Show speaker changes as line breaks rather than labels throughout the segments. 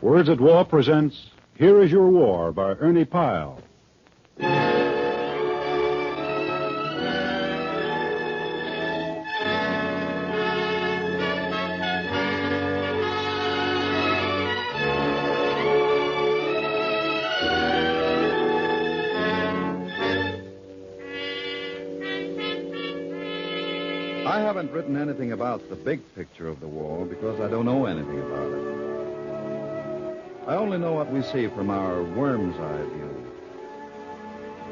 Words at War presents Here Is Your War by Ernie Pyle.
I haven't written anything about the big picture of the war because I don't know anything about it. I only know what we see from our worm's eye view.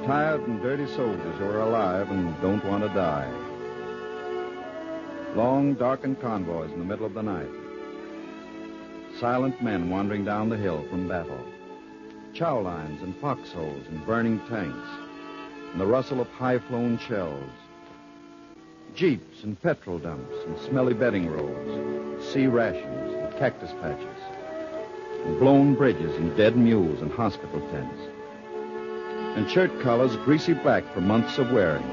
Tired and dirty soldiers who are alive and don't want to die. Long, darkened convoys in the middle of the night. Silent men wandering down the hill from battle. Chow lines and foxholes and burning tanks. And the rustle of high-flown shells. Jeeps and petrol dumps and smelly bedding rolls. Sea rations and cactus patches. And blown bridges and dead mules and hospital tents. And shirt collars greasy black from months of wearing.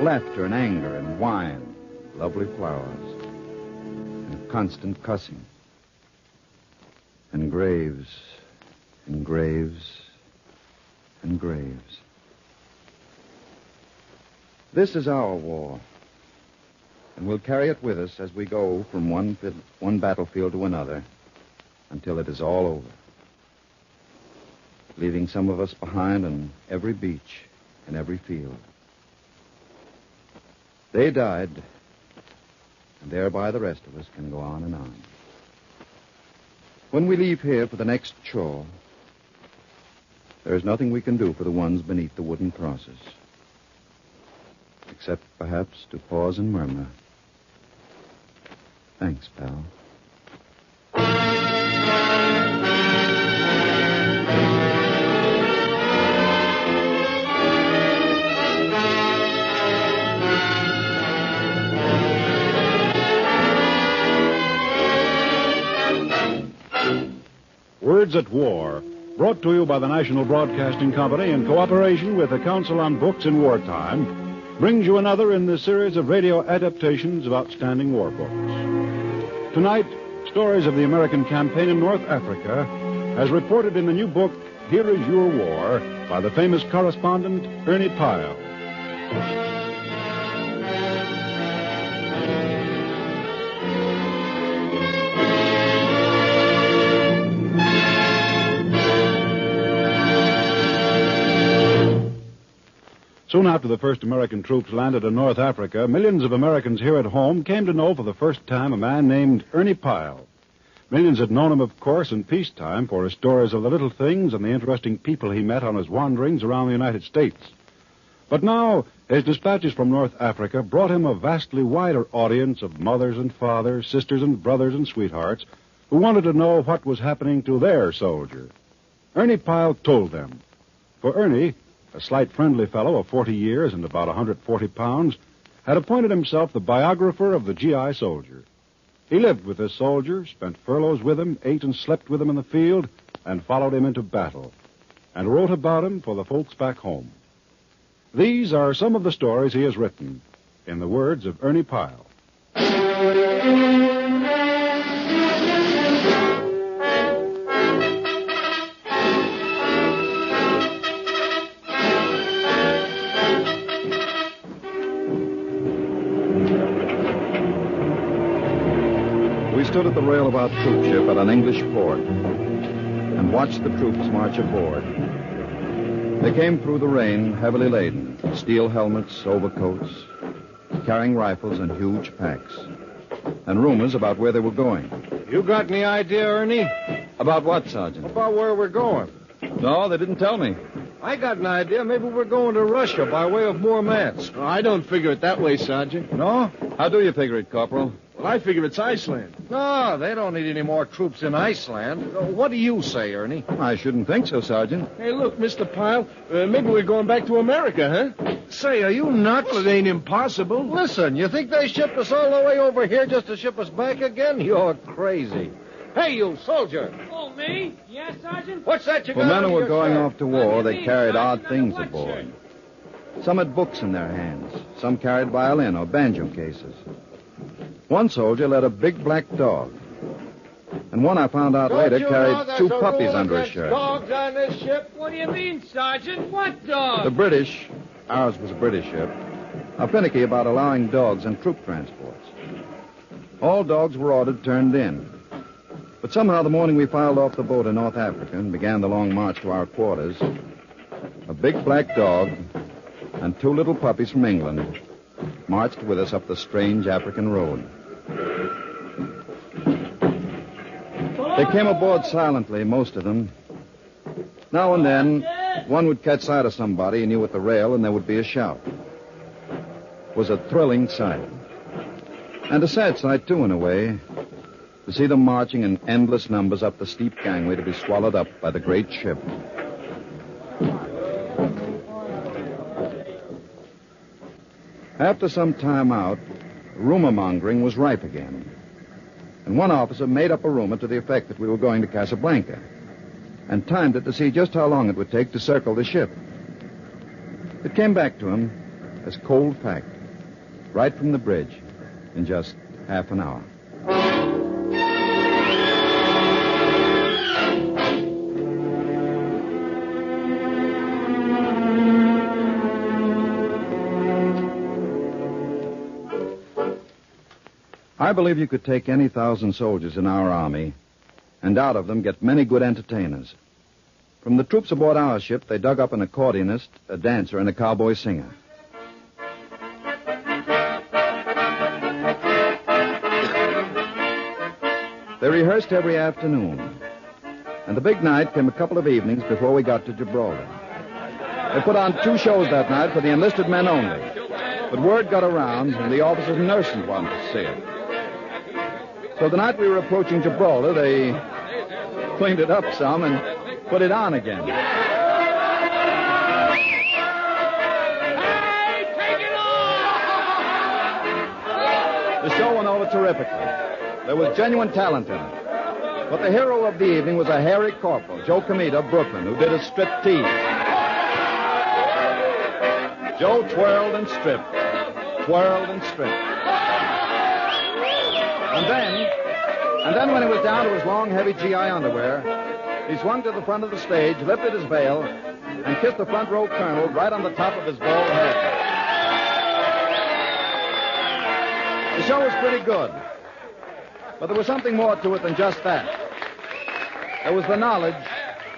Laughter and anger and wine. Lovely flowers. And constant cussing. And graves. And graves. And graves. This is our war. And we'll carry it with us as we go from one battlefield to another until it is all over. Leaving some of us behind on every beach and every field. They died, and thereby the rest of us can go on and on. When we leave here for the next chore, there is nothing we can do for the ones beneath the wooden crosses. Except, perhaps, to pause and murmur, "Thanks, pal."
Words at War, brought to you by the National Broadcasting Company in cooperation with the Council on Books in Wartime, brings you another in the series of radio adaptations of outstanding war books. Tonight, stories of the American campaign in North Africa, as reported in the new book, Here Is Your War, by the famous correspondent Ernie Pyle. Soon after the first American troops landed in North Africa, millions of Americans here at home came to know for the first time a man named Ernie Pyle. Millions had known him, of course, in peacetime for his stories of the little things and the interesting people he met on his wanderings around the United States. But now, his dispatches from North Africa brought him a vastly wider audience of mothers and fathers, sisters and brothers and sweethearts who wanted to know what was happening to their soldier. Ernie Pyle told them. For Ernie, a slight, friendly fellow of 40 years and about 140 pounds, had appointed himself the biographer of the GI soldier. He lived with this soldier, spent furloughs with him, ate and slept with him in the field, and followed him into battle, and wrote about him for the folks back home. These are some of the stories he has written, in the words of Ernie Pyle.
We stood at the rail of our troop ship at an English port and watched the troops march aboard. They came through the rain, heavily laden, steel helmets, overcoats, carrying rifles and huge packs, and rumors about where they were going.
You got any idea, Ernie?
About what, Sergeant?
About where we're going.
No, they didn't tell me.
I got an idea. Maybe we're going to Russia by way of more mats.
Oh, I don't figure it that way, Sergeant.
No? How do you figure it, Corporal?
Well, I figure it's Iceland.
No, they don't need any more troops in Iceland. What do you say, Ernie?
I shouldn't think so, Sergeant.
Hey, look, Mr. Pyle, maybe we're going back to America, huh?
Say, are you nuts?
Well, it ain't impossible.
Listen, you think they shipped us all the way over here just to ship us back again? You're crazy. Hey, you soldier.
Oh, me? Yes, Sergeant?
What's that you
For
got
men
under
who were
your
going
shirt?
off to war, they carried odd
Sergeant,
things
on a
aboard.
what
Some had books in their hands. Some carried violin or banjo cases. One soldier led a big black dog. And one I found out later
Don't you know
carried
there's
two
a
puppies
rule
under his
against
shirt.
dogs on this ship?
What do you mean, Sergeant? What dog?
The British, ours was a British ship, are finicky about allowing dogs on troop transports. All dogs were ordered turned in. But somehow the morning we filed off the boat in North Africa and began the long march to our quarters, a big black dog and two little puppies from England marched with us up the strange African road. They came aboard silently, most of them. Now and then, one would catch sight of somebody he knew at the rail, and there would be a shout. It was a thrilling sight. And a sad sight, too, in a way, to see them marching in endless numbers up the steep gangway to be swallowed up by the great ship. After some time out, rumor-mongering was rife again. And one officer made up a rumor to the effect that we were going to Casablanca and timed it to see just how long it would take to circle the ship. It came back to him as cold fact, right from the bridge, in just half an hour. I believe you could take any 1,000 soldiers in our army and out of them get many good entertainers. From the troops aboard our ship, they dug up an accordionist, a dancer, and a cowboy singer. They rehearsed every afternoon. And the big night came a couple of evenings before we got to Gibraltar. They put on 2 shows that night for the enlisted men only. But word got around, and the officers and nurses wanted to see it. So the night we were approaching Gibraltar, they cleaned it up some and put it on again.
Hey, take it off!
The show went over terrifically. There was genuine talent in it. But the hero of the evening was a hairy corporal, Joe Comita of Brooklyn, who did a striptease. Joe twirled and stripped, twirled and stripped. And then when he was down to his long, heavy GI underwear, he swung to the front of the stage, lifted his veil, and kissed the front row colonel right on the top of his bald head. The show was pretty good. But there was something more to it than just that. There was the knowledge,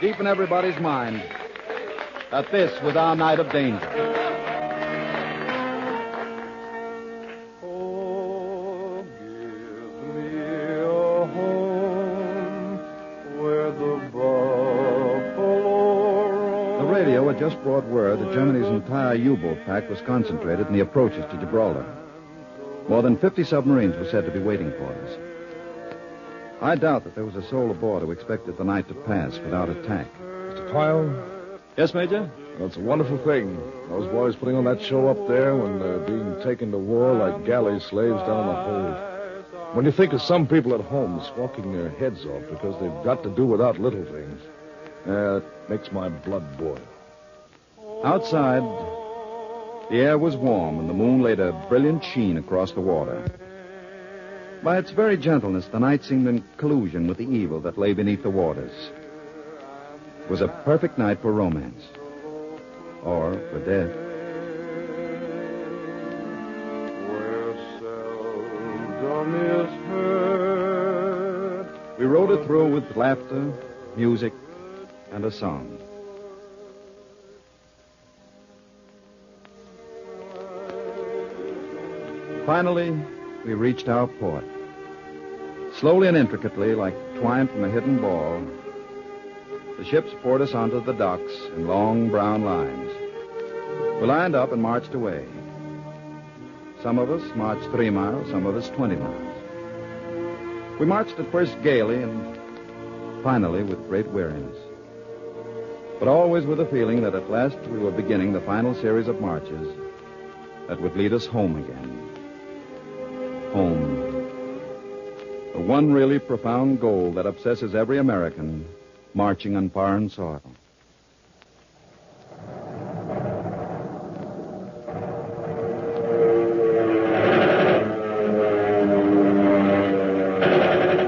deep in everybody's mind, that this was our night of danger.
Oh, give me a home where the buffalo roam.
The radio had just brought word that Germany's entire U-boat pack was concentrated in the approaches to Gibraltar. More than 50 submarines were said to be waiting for us. I doubt that there was a soul aboard who expected the night to pass without attack.
Mr. Pyle?
Yes, Major?
Well, it's a wonderful thing. Those boys putting on that show up there when they're being taken to war like galley slaves down the hold. When you think of some people at home squawking their heads off because they've got to do without little things, it makes my blood boil.
Outside, the air was warm and the moon laid a brilliant sheen across the water. By its very gentleness, the night seemed in collusion with the evil that lay beneath the waters. It was a perfect night for romance. Or for death.
Where seldom is heard.
We rode it through with laughter, music, and a song. Finally, we reached our port. Slowly and intricately, like twine from a hidden ball, the ships poured us onto the docks in long brown lines. We lined up and marched away. Some of us marched 3 miles, some of us 20 miles. We marched at first gaily and finally with great weariness. But always with a feeling that at last we were beginning the final series of marches that would lead us home again. Home. The one really profound goal that obsesses every American marching on foreign soil.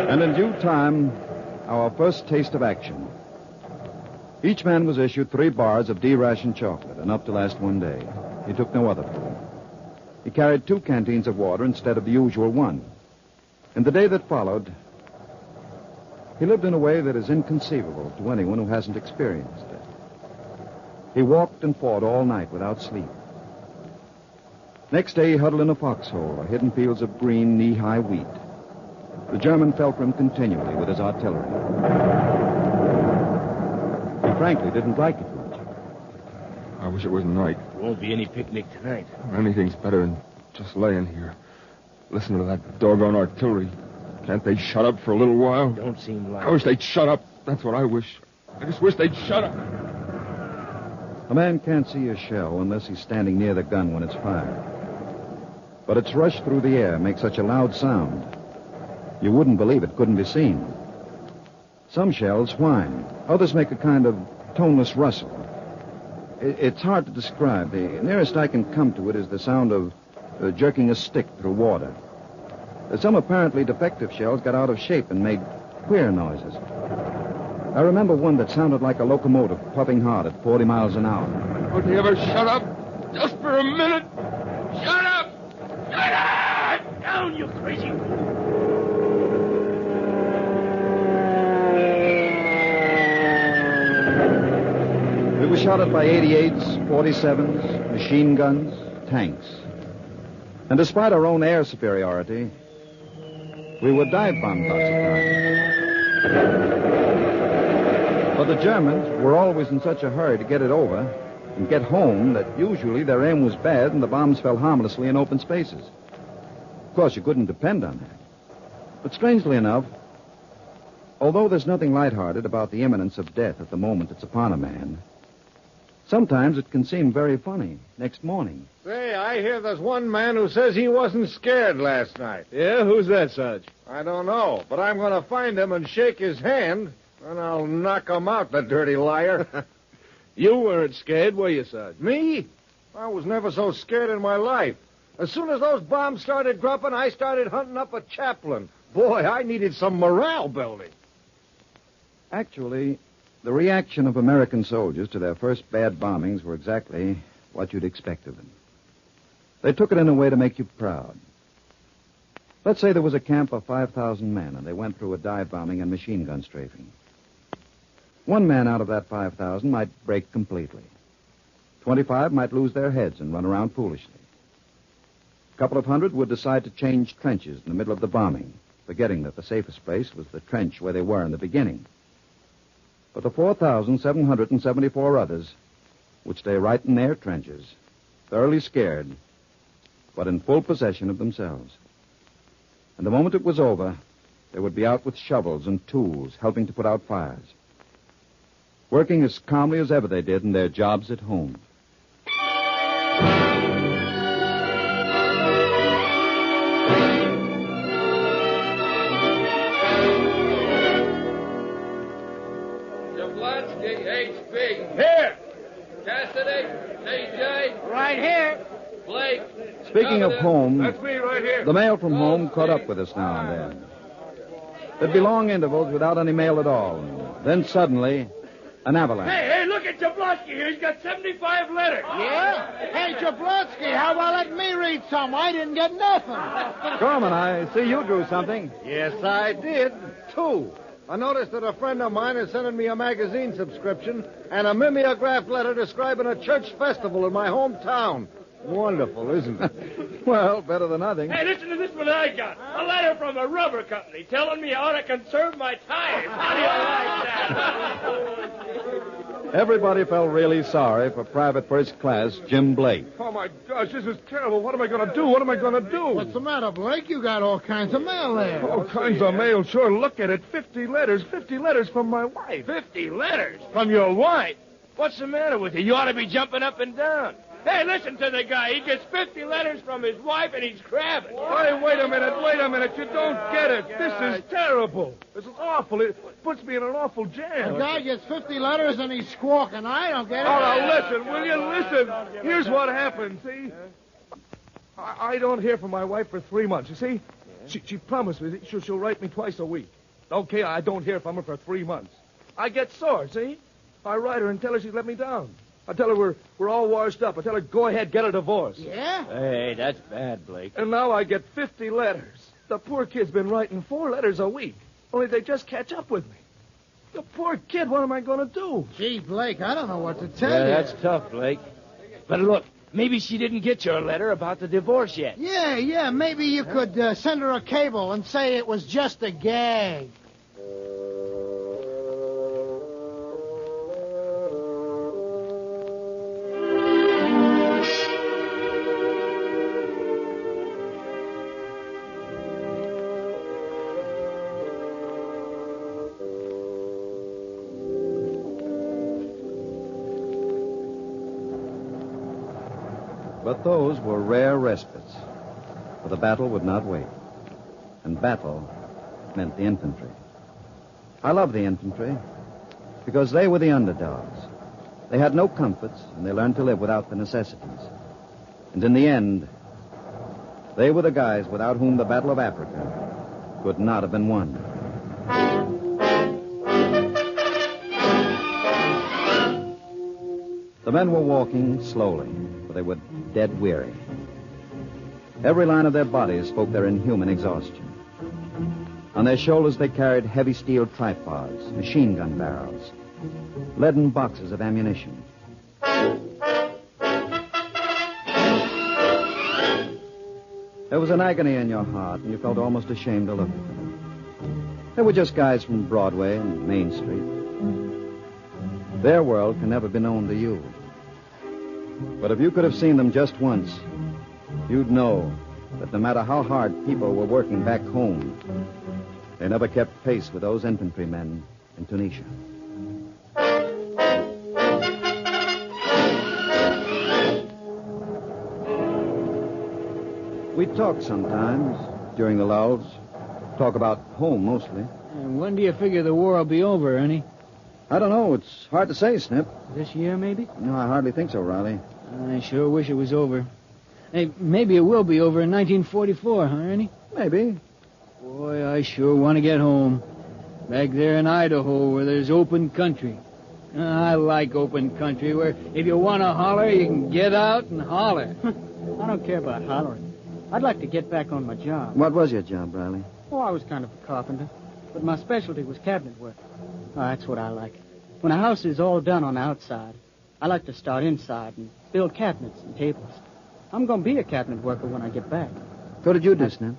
And in due time, time, our first taste of action. Each man was issued 3 bars of D-ration chocolate, enough to last one day. He took no other food. He carried 2 canteens of water instead of the usual one. In the day that followed, he lived in a way that is inconceivable to anyone who hasn't experienced it. He walked and fought all night without sleep. Next day, he huddled in a foxhole or hidden fields of green, knee-high wheat. The German fell for him continually with his artillery. He frankly didn't like it much.
I wish it was night.
Won't be any picnic tonight.
Anything's better than just laying here. Listen to that doggone artillery. Can't they shut up for a little while?
Don't seem like
I wish they'd shut up. That's what I wish. I just wish they'd shut up.
A man can't see a shell unless he's standing near the gun when it's fired. But its rush through the air makes such a loud sound, you wouldn't believe it couldn't be seen. Some shells whine. Others make a kind of toneless rustle. It's hard to describe. The nearest I can come to it is the sound of jerking a stick through water. Some apparently defective shells got out of shape and made queer noises. I remember one that sounded like a locomotive puffing hard at 40 miles an hour.
Would they ever shut up? Just for a minute? Shut up! Shut up!
Down, you crazy fool!
We were shot at by 88s, 47s, machine guns, tanks. And despite our own air superiority, we were dive-bombed lots of times. But the Germans were always in such a hurry to get it over and get home that usually their aim was bad and the bombs fell harmlessly in open spaces. Of course, you couldn't depend on that. But strangely enough, although there's nothing lighthearted about the imminence of death at the moment it's upon a man, sometimes it can seem very funny next morning.
Say, I hear there's one man who says he wasn't scared last night.
Yeah? Who's that, Sarge?
I don't know, but I'm going to find him and shake his hand, and I'll knock him out, the dirty liar.
You weren't scared, were you, Sarge?
Me? I was never so scared in my life. As soon as those bombs started dropping, I started hunting up a chaplain. Boy, I needed some morale building.
Actually, the reaction of American soldiers to their first bad bombings were exactly what you'd expect of them. They took it in a way to make you proud. Let's say there was a camp of 5,000 men, and they went through a dive bombing and machine gun strafing. One man out of that 5,000 might break completely. 25 might lose their heads and run around foolishly. A couple of hundred would decide to change trenches in the middle of the bombing, forgetting that the safest place was the trench where they were in the beginning. But the 4,774 others would stay right in their trenches, thoroughly scared, but in full possession of themselves. And the moment it was over, they would be out with shovels and tools, helping to put out fires, working as calmly as ever they did in their jobs at home.
Here! Cassidy, DJ. Right here. Blake.
Speaking of home,
That's me right here.
the mail from home caught up with us now and then. There'd be long intervals without any mail at all. Then suddenly, an avalanche.
Hey, look at Jablonski here. He's got 75 letters.
Yeah? Hey, Jablonski, how about letting me read some? I didn't get nothing.
Gorman, I see you drew something.
Yes, I did. 2. I noticed that a friend of mine is sending me a magazine subscription and a mimeographed letter describing a church festival in my hometown. Wonderful, isn't it?
Well, better than nothing.
Hey, listen to this one I got. A letter from a rubber company telling me I ought to conserve my tires. How do you like that?
Everybody felt really sorry for Private First Class Jim Blake.
Oh, my gosh, this is terrible. What am I going to do? What am I going to do?
What's the matter, Blake? You got all kinds of mail there.
All kinds of mail, sure. Look at it. 50 letters. 50 letters from my wife.
50 letters from your wife? What's the matter with you? You ought to be jumping up and down. Hey, listen to the guy. He gets 50 letters from his wife, and he's crabbing.
Hey, wait a minute. You don't get it. This is terrible. This is awful. It puts me in an awful jam.
The guy gets 50 letters and he's squawking. I don't get it.
Oh, now listen. Will you listen? Here's what happened, see? I don't hear from my wife for 3 months, you see? She promised me that she'll write me twice a week. Okay, I don't hear from her for 3 months. I get sore, see? I write her and tell her she's let me down. I tell her we're all washed up. I tell her, go ahead, get a divorce.
Yeah?
Hey, that's bad, Blake.
And now I get 50 letters. The poor kid's been writing 4 letters a week. Only they just catch up with me. The poor kid, what am I going to do?
Gee, Blake, I don't know what to tell
Yeah,
you.
that's tough, Blake. But look, maybe she didn't get your letter about the divorce yet.
Yeah, maybe you could send her a cable and say it was just a gag.
But those were rare respites, for the battle would not wait. And battle meant the infantry. I love the infantry because they were the underdogs. They had no comforts, and they learned to live without the necessities. And in the end, they were the guys without whom the Battle of Africa could not have been won. The men were walking slowly, for they were dead weary. Every line of their bodies spoke their inhuman exhaustion. On their shoulders they carried heavy steel tripods, machine gun barrels, leaden boxes of ammunition. There was an agony in your heart, and you felt almost ashamed to look at them. They were just guys from Broadway and Main Street. Their world can never be known to you. But if you could have seen them just once, you'd know that no matter how hard people were working back home, they never kept pace with those infantrymen in Tunisia. We talk sometimes during the lulls. Talk about home mostly.
And when do you figure the war will be over, Ernie?
I don't know. It's hard to say, Snip.
This year, maybe?
No, I hardly think so, Riley.
I sure wish it was over. Hey, maybe it will be over in 1944, huh, Ernie?
Maybe.
Boy, I sure want to get home. Back there in Idaho where there's open country. I like open country where if you want to holler, you can get out and holler.
I don't care about hollering. I'd like to get back on my job.
What was your job, Riley?
Oh, I was kind of a carpenter, but my specialty was cabinet work. Oh, that's what I like. When a house is all done on the outside, I like to start inside and build cabinets and tables. I'm going to be a cabinet worker when I get back.
What did you do, Snip?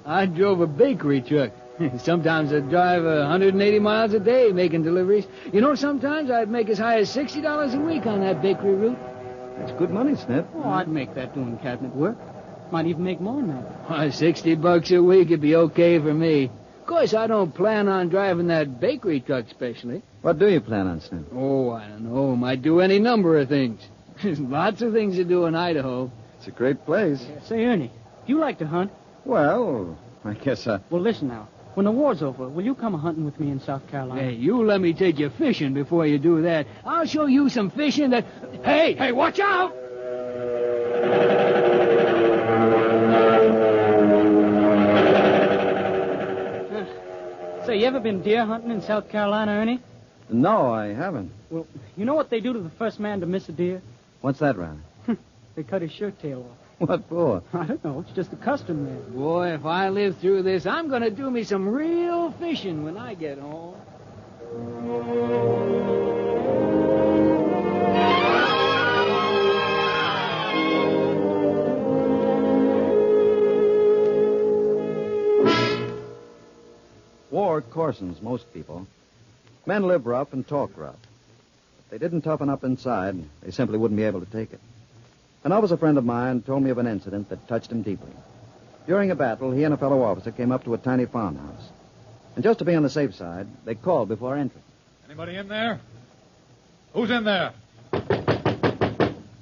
I drove a bakery truck. Sometimes I'd drive 180 miles a day making deliveries. You know, sometimes I'd make as high as $60 a week on that bakery route.
That's good money, Snip.
Oh, I'd make that doing cabinet work. Might even make more than that.
Why, $60 a week would be okay for me. Of course, I don't plan on driving that bakery truck specially.
What do you plan on, Snip?
Oh, I don't know. Might do any number of things. There's lots of things to do in Idaho.
It's a great place.
Say, Ernie, do you like to hunt?
Well, I guess
Well, listen now. When the war's over, will you come hunting with me in South Carolina?
Hey, you let me take you fishing before you do that. I'll show you some fishing that... Hey, watch out!
Say, you ever been deer hunting in South Carolina, Ernie?
No, I haven't.
Well, you know what they do to the first man to miss a deer?
What's that, Riley?
They cut his shirt tail off.
What for?
I don't know. It's just a custom there.
Boy, if I live through this, I'm going to do me some real fishing when I get home.
War coarsens most people. Men live rough and talk rough. If they didn't toughen up inside, they simply wouldn't be able to take it. An officer friend of mine told me of an incident that touched him deeply. During a battle, he and a fellow officer came up to a tiny farmhouse. And just to be on the safe side, they called before entering.
Anybody in there? Who's in there?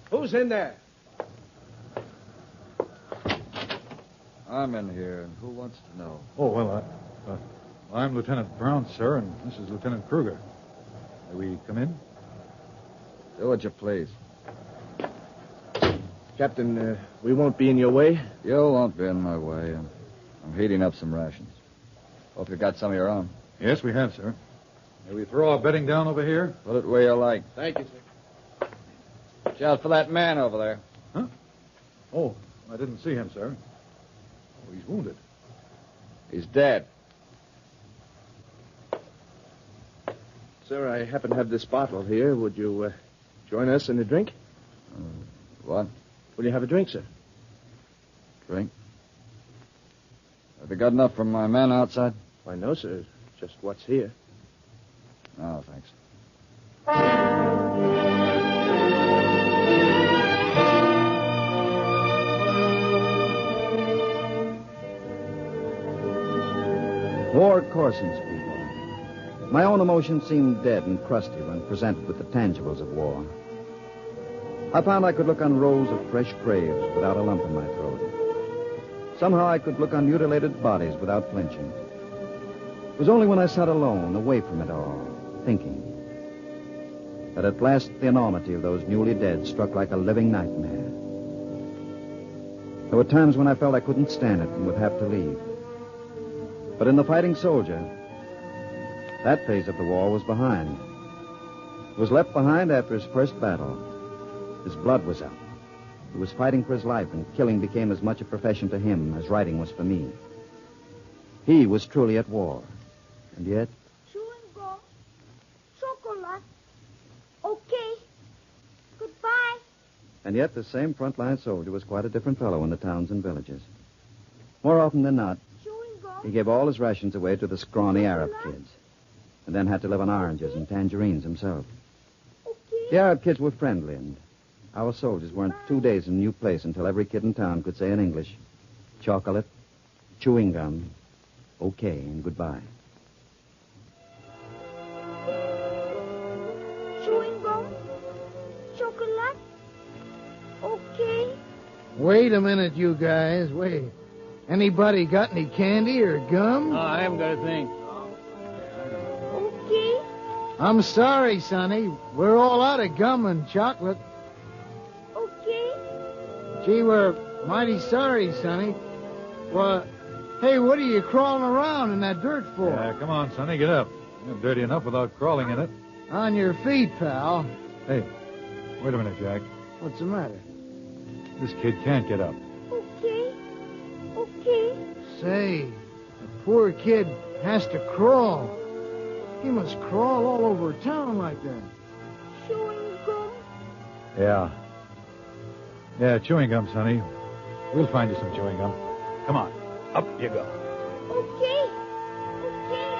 Who's in there?
I'm in here, and who wants to know?
Oh, well, I'm Lieutenant Brown, sir, and this is Lieutenant Kruger. May we come in?
Do what you please.
Captain, we won't be in your way?
You won't be in my way. I'm heating up some rations.
Hope you got some of your own.
Yes, we have, sir. May we throw our bedding down over here?
Put it where you like.
Thank you, sir.
Watch out for that man over there.
Huh? Oh, I didn't see him, sir. Oh, he's wounded.
He's dead.
Sir, I happen to have this bottle here. Would you join us in a drink?
What?
Will you have a drink, sir?
Drink? Have you got enough from my men outside?
Why, no, sir. Just what's here.
No, thanks. War coarsens people. My own emotions seemed dead and crusty when presented with the tangibles of war. I found I could look on rows of fresh graves without a lump in my throat. Somehow I could look on mutilated bodies without flinching. It was only when I sat alone, away from it all, thinking, that at last the enormity of those newly dead struck like a living nightmare. There were times when I felt I couldn't stand it and would have to leave. But in the fighting soldier, that phase of the war was behind. It was left behind after his first battle. His blood was up. He was fighting for his life, and killing became as much a profession to him as writing was for me. He was truly at war. And yet...
Chewing gum. Chocolate. Okay. Goodbye.
And yet the same frontline soldier was quite a different fellow in the towns and villages. More often than not, he gave all his rations away to the scrawny Arab kids, and then had to live on oranges and tangerines himself. The Arab kids were friendly, and our soldiers weren't 2 days in a new place until every kid in town could say in English, chocolate, chewing gum, okay, and goodbye.
Chewing gum. Chocolate. Okay.
Wait a minute, you guys. Wait. Anybody got any candy or gum?
No, I haven't got a thing.
Okay.
I'm sorry, Sonny. We're all out of gum and chocolate.
Okay.
Gee, we're mighty sorry, Sonny. Well, hey, what are you crawling around in that dirt for?
Come on, Sonny, get up. You're dirty enough without crawling in it.
On your feet, pal.
Hey, wait a minute, Jack.
What's the matter?
This kid can't get up.
Okay. Okay.
Say, the poor kid has to crawl. He must crawl all over town like that.
Chewing gum.
Yeah. Yeah, chewing gum, Sonny. We'll find you some chewing gum. Come on. Up you go.
Okay. Okay.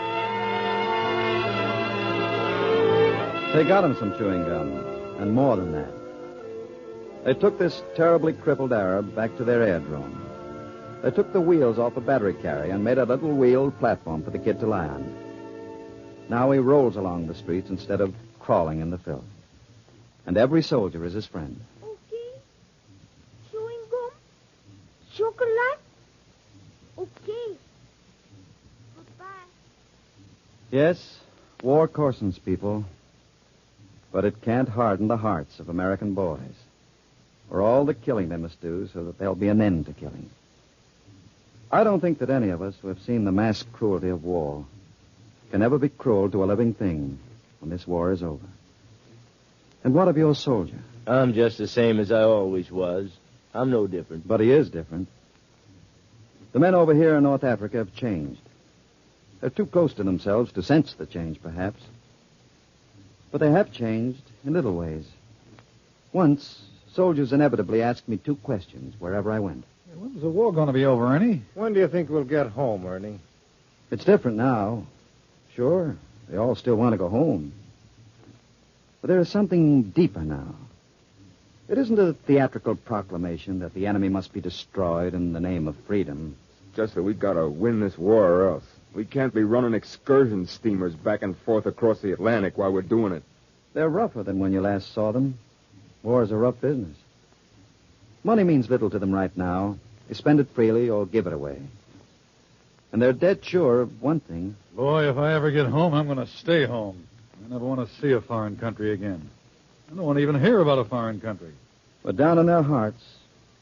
They got him some chewing gum, and more than that. They took this terribly crippled Arab back to their airdrome. They took the wheels off a battery carrier and made a little wheeled platform for the kid to lie on. Now he rolls along the streets instead of crawling in the filth. And every soldier is his friend.
Okay. Chewing gum. Chocolate. Okay. Goodbye.
Yes, war coarsens people, but it can't harden the hearts of American boys. For all the killing they must do so that there'll be an end to killing. I don't think that any of us who have seen the mass cruelty of war can ever be cruel to a living thing when this war is over. And what of your soldier?
I'm just the same as I always was. I'm no different.
But he is different. The men over here in North Africa have changed. They're too close to themselves to sense the change, perhaps. But they have changed in little ways. Once, soldiers inevitably asked me 2 questions wherever I went.
When's the war going to be over, Ernie?
When do you think we'll get home, Ernie?
It's different now. Sure, they all still want to go home. But there is something deeper now. It isn't a theatrical proclamation that the enemy must be destroyed in the name of freedom.
Just that we gotta win this war or else. We can't be running excursion steamers back and forth across the Atlantic while we're doing it.
They're rougher than when you last saw them. War's a rough business. Money means little to them right now. They spend it freely or give it away. And they're dead sure of one thing.
Boy, if I ever get home, I'm going to stay home. I never want to see a foreign country again. I don't want to even hear about a foreign country.
But down in their hearts,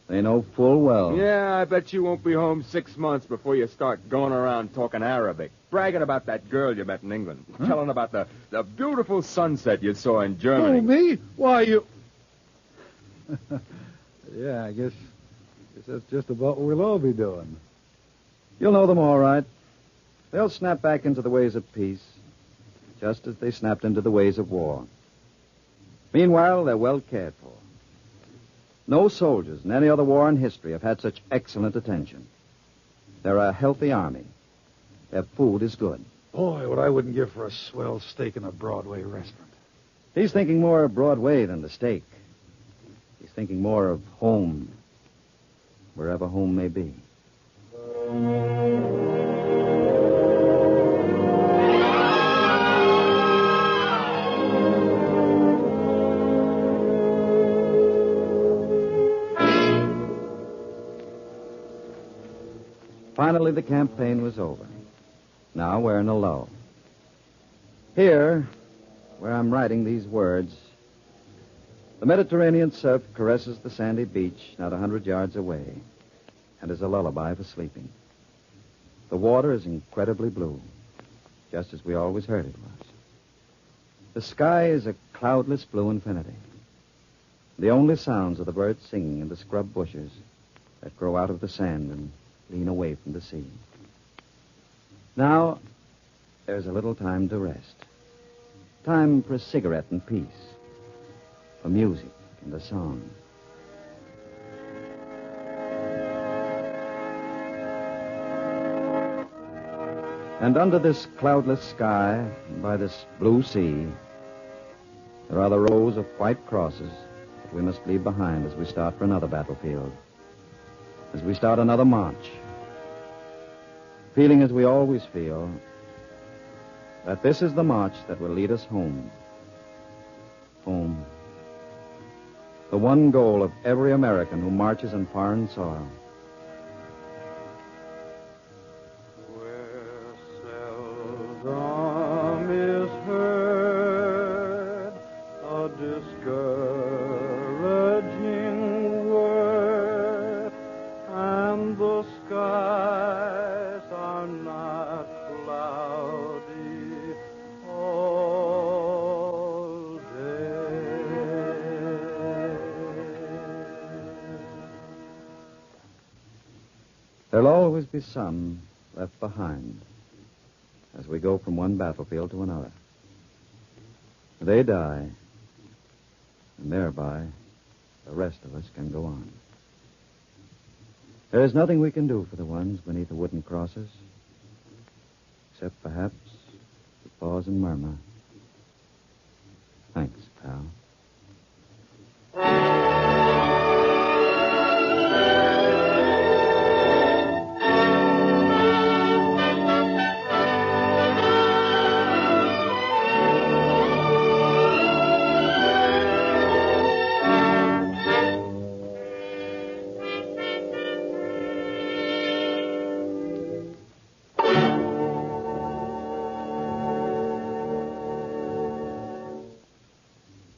They know full well.
Yeah, I bet you won't be home 6 months before you start going around talking Arabic, bragging about that girl you met in England, telling about the beautiful sunset you saw in Germany.
Oh, me? Why, you... Yeah, I guess that's just about what we'll all be doing.
You'll know them all right. They'll snap back into the ways of peace, just as they snapped into the ways of war. Meanwhile, they're well cared for. No soldiers in any other war in history have had such excellent attention. They're a healthy army. Their food is good.
Boy, what I wouldn't give for a swell steak in a Broadway restaurant.
He's thinking more of Broadway than the steak. He's thinking more of home, wherever home may be. Finally, the campaign was over. Now we're in a lull. Here, where I'm writing these words, the Mediterranean surf caresses the sandy beach not 100 yards away and is a lullaby for sleeping. The water is incredibly blue, just as we always heard it was. The sky is a cloudless blue infinity. The only sounds are the birds singing in the scrub bushes that grow out of the sand and lean away from the sea. Now, there's a little time to rest. Time for a cigarette and peace. For music and a song. And under this cloudless sky, and by this blue sea, there are the rows of white crosses that we must leave behind as we start for another battlefield. As we start another march. Feeling as we always feel, that this is the march that will lead us home. Home. The one goal of every American who marches on foreign soil.
Where seldom is heard a discouraging word, and the skies are not cloudy all day.
There'll always be some left behind as we go from one battlefield to another. They die, and thereby the rest of us can go on. There is nothing we can do for the ones beneath the wooden crosses, except perhaps to pause and murmur, "Thanks, pal."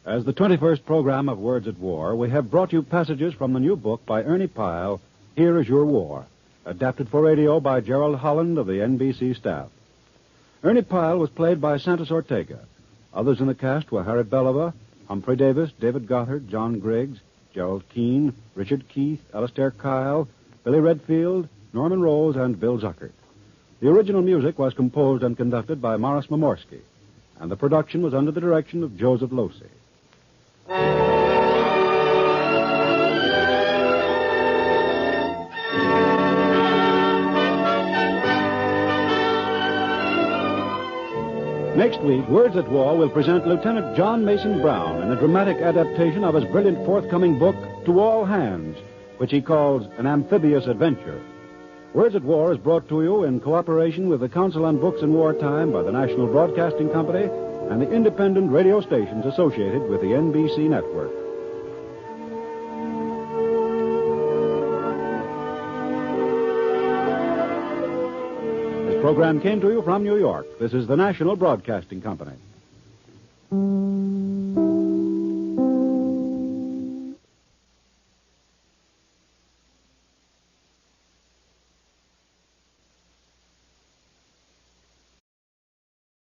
As the 21st program of Words at War, we have brought you passages from the new book by Ernie Pyle, Here Is Your War, adapted for radio by Gerald Holland of the NBC staff. Ernie Pyle was played by Santos Ortega. Others in the cast were Harry Belova, Humphrey Davis, David Gothard, John Griggs, Gerald Keane, Richard Keith, Alistair Kyle, Billy Redfield, Norman Rose, and Bill Zuckert. The original music was composed and conducted by Morris Momorsky, and the production was under the direction of Joseph Losey. Next week, Words at War will present Lieutenant John Mason Brown in a dramatic adaptation of his brilliant forthcoming book, To All Hands, which he calls an amphibious adventure. Words at War is brought to you in cooperation with the Council on Books in Wartime by the National Broadcasting Company and the independent radio stations associated with the NBC network. This program came to you from New York. This is the National Broadcasting Company.